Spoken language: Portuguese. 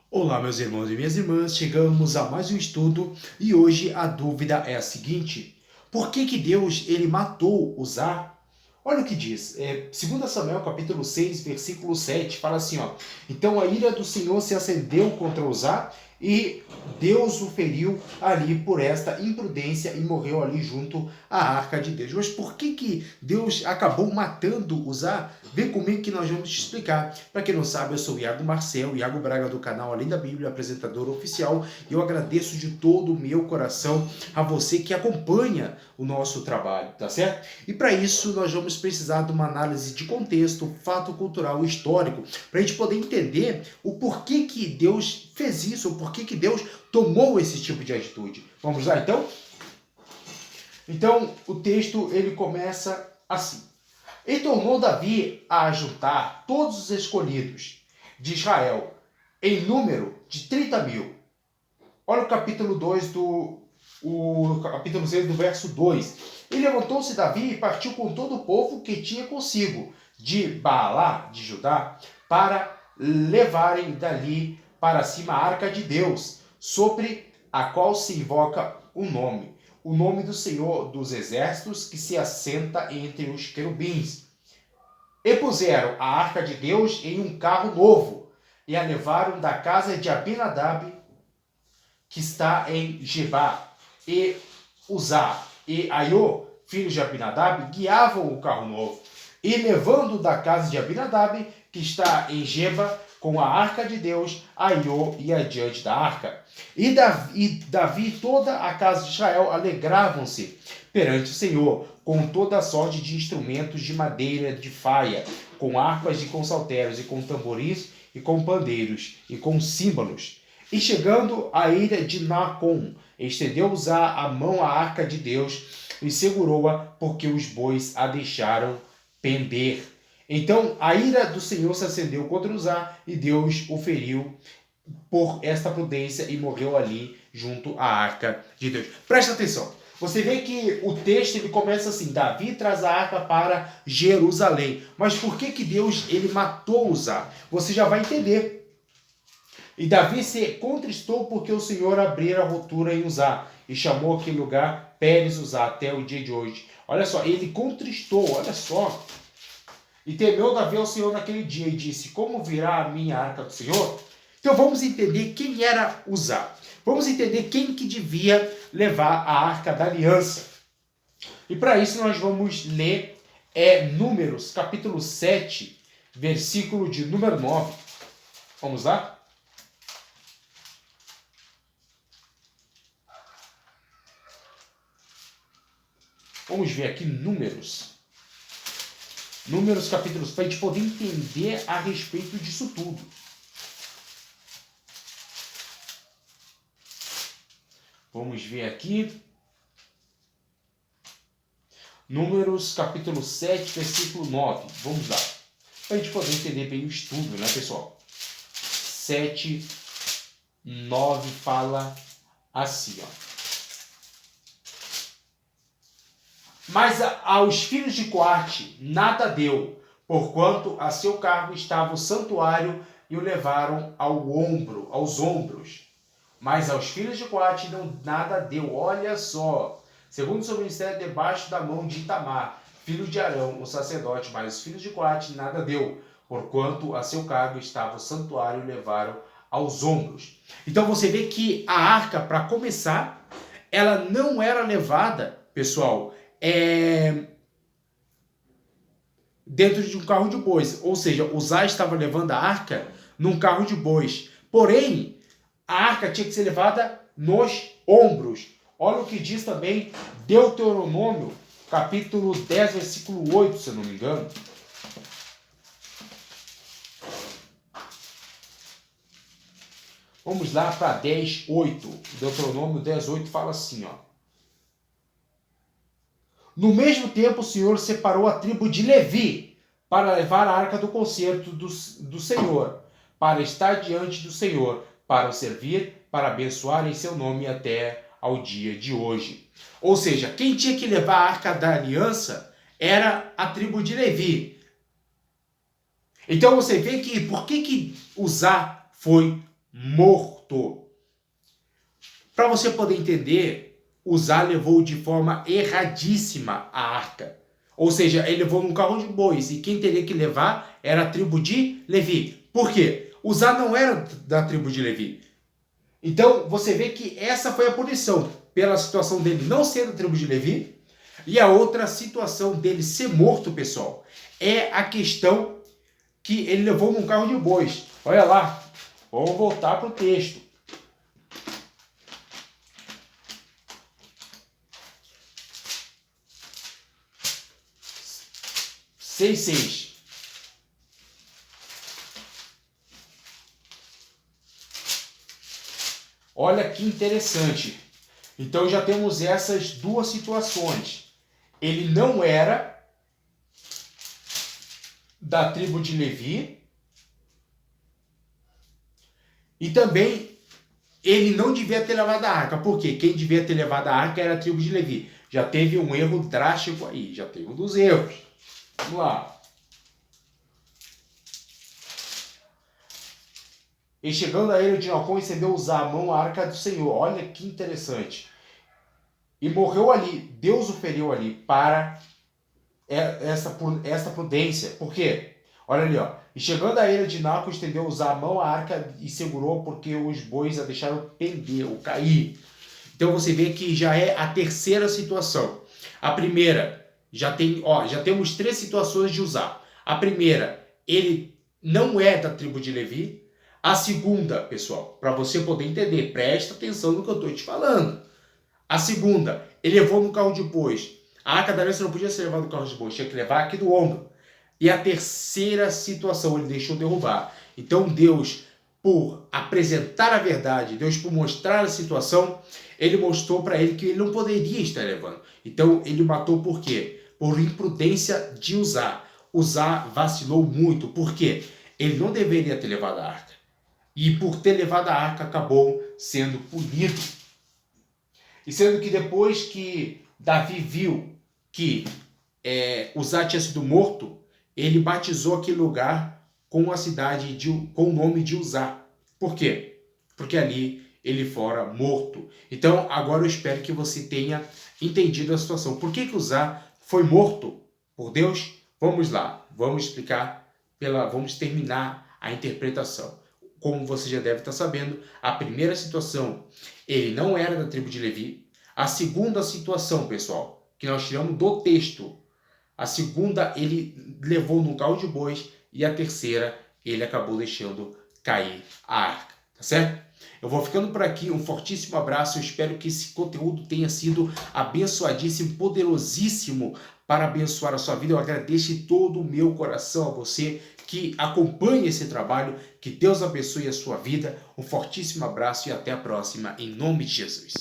Olá, meus irmãos e minhas irmãs, chegamos a mais um estudo e hoje a dúvida é a seguinte: por que Deus ele matou Uzá? Olha o que diz, 2 Samuel capítulo 6, versículo 7, fala assim, ó: então a ira do Senhor se acendeu contra Uzá e Deus o feriu ali por esta imprudência e morreu ali junto à arca de Deus. Mas por que Deus acabou matando Uzá? Vem comigo que nós vamos te explicar. Para quem não sabe, eu sou o Iago Marcel, Iago Braga do canal Além da Bíblia, apresentador oficial, e eu agradeço de todo o meu coração a você que acompanha o nosso trabalho, tá certo? E para isso nós vamos precisar de uma análise de contexto, fato cultural e histórico, para a gente poder entender o porquê que Deus fez isso, o porquê que Deus tomou esse tipo de atitude. Vamos lá então? Então o texto ele começa assim: e tornou Davi a juntar todos os escolhidos de Israel, em número de 30.000. Olha o capítulo 2 o capítulo 6 do verso 2. E levantou-se Davi e partiu com todo o povo que tinha consigo, de Baalá, de Judá, para levarem dali para cima a arca de Deus, sobre a qual se invoca o nome do Senhor dos exércitos, que se assenta entre os querubins. E puseram a arca de Deus em um carro novo, e a levaram da casa de Abinadab, que está em Gebá, e Uzá e Aiô, filhos de Abinadab, guiavam o carro novo. E levando da casa de Abinadab, que está em Geba, com a arca de Deus, Aiô ia adiante da arca. E Davi e toda a casa de Israel alegravam-se perante o Senhor, com toda a sorte de instrumentos de madeira de faia, com harpas e com saltérios, e com tamborins, e com pandeiros, e com símbolos. E chegando a ira de Nacon, estendeu Uzá a mão à arca de Deus e segurou-a, porque os bois a deixaram pender. Então a ira do Senhor se acendeu contra Uzá e Deus o feriu por esta prudência e morreu ali junto à arca de Deus. Presta atenção. Você vê que o texto ele começa assim: Davi traz a arca para Jerusalém. Mas por que Deus ele matou Uzá? Você já vai entender. E Davi se contristou porque o Senhor abrira a rotura em Uzá e chamou aquele lugar Pérez Uzá até o dia de hoje. Olha só, ele contristou, olha só. E temeu Davi ao Senhor naquele dia e disse: como virá a minha arca do Senhor? Então vamos entender quem era Uzá. Vamos entender quem que devia levar a arca da aliança. E para isso nós vamos ler Números, capítulo 7, versículo de número 9. Vamos lá? Vamos ver aqui Números. Números capítulos, para a gente poder entender a respeito disso tudo. Vamos ver aqui. Números capítulo 7, versículo 9. Vamos lá. Para a gente poder entender bem o estudo, né, pessoal? 7, 9 fala assim, ó. Mas aos filhos de Coate nada deu, porquanto a seu cargo estava o santuário e o levaram aos ombros. Mas aos filhos de Coate não nada deu. Olha só, segundo o seu ministério, debaixo da mão de Itamar, filho de Arão, o sacerdote, mas os filhos de Coate nada deu, porquanto a seu cargo estava o santuário e o levaram aos ombros. Então você vê que a arca, para começar, ela não era levada, pessoal, dentro de um carro de bois. Ou seja, Uzá estava levando a arca num carro de bois. Porém, a arca tinha que ser levada nos ombros. Olha o que diz também Deuteronômio, capítulo 10, versículo 8, se eu não me engano. Vamos lá para 10, 8. Deuteronômio 10, 8 fala assim, ó. No mesmo tempo, o Senhor separou a tribo de Levi para levar a arca do concerto do Senhor, para estar diante do Senhor, para o servir, para abençoar em seu nome até ao dia de hoje. Ou seja, quem tinha que levar a arca da aliança era a tribo de Levi. Então você vê que por que Uzá foi morto. Para você poder entender, Uzá levou de forma erradíssima a arca. Ou seja, ele levou num carro de bois e quem teria que levar era a tribo de Levi. Por quê? Uzá não era da tribo de Levi. Então você vê que essa foi a punição pela situação dele não ser da tribo de Levi. E a outra situação dele ser morto, pessoal, é a questão que ele levou num carro de bois. Olha lá, vamos voltar para o texto. 6:6. Olha que interessante. Então já temos essas duas situações. Ele não era da tribo de Levi e também ele não devia ter levado a arca. Por quê? Quem devia ter levado a arca era a tribo de Levi. Já teve um erro drástico aí, já teve um dos erros. Vamos lá. E chegando a ele, Dinocom estendeu Uzá a mão à arca do Senhor. Olha que interessante. E morreu ali. Deus o feriu ali para essa prudência. Por quê? Olha ali, ó. E chegando a ele, Dinocom estendeu Uzá a mão à arca e segurou porque os bois a deixaram pender ou cair. Então você vê que já é a terceira situação. A primeira, já temos três situações de Uzá. A primeira, ele não é da tribo de Levi. A segunda, pessoal, para você poder entender, presta atenção no que eu estou te falando. A segunda, ele levou no carro de bois. A arca da aliança não podia ser levada no carro de bois, tinha que levar aqui do ombro. E a terceira situação, ele deixou derrubar. Então Deus, por apresentar a verdade, Deus por mostrar a situação, ele mostrou para ele que ele não poderia estar levando. Então ele matou por quê? Por imprudência de Uzá. Uzá vacilou muito. Por quê? Ele não deveria ter levado a arca. E por ter levado a arca, acabou sendo punido. E sendo que depois que Davi viu que Uzá tinha sido morto, ele batizou aquele lugar com a cidade, com o nome de Uzá. Por quê? Porque ali ele fora morto. Então, agora eu espero que você tenha entendido a situação. Por que Uzá foi morto por Deus? Vamos lá, vamos explicar, vamos terminar a interpretação. Como você já deve estar sabendo, a primeira situação, ele não era da tribo de Levi. A segunda situação, pessoal, que nós tiramos do texto, a segunda, ele levou num carro de bois. E a terceira, ele acabou deixando cair a arca. Tá certo? Eu vou ficando por aqui. Um fortíssimo abraço. Eu espero que esse conteúdo tenha sido abençoadíssimo, poderosíssimo para abençoar a sua vida. Eu agradeço de todo o meu coração a você que acompanha esse trabalho. Que Deus abençoe a sua vida. Um fortíssimo abraço e até a próxima, em nome de Jesus.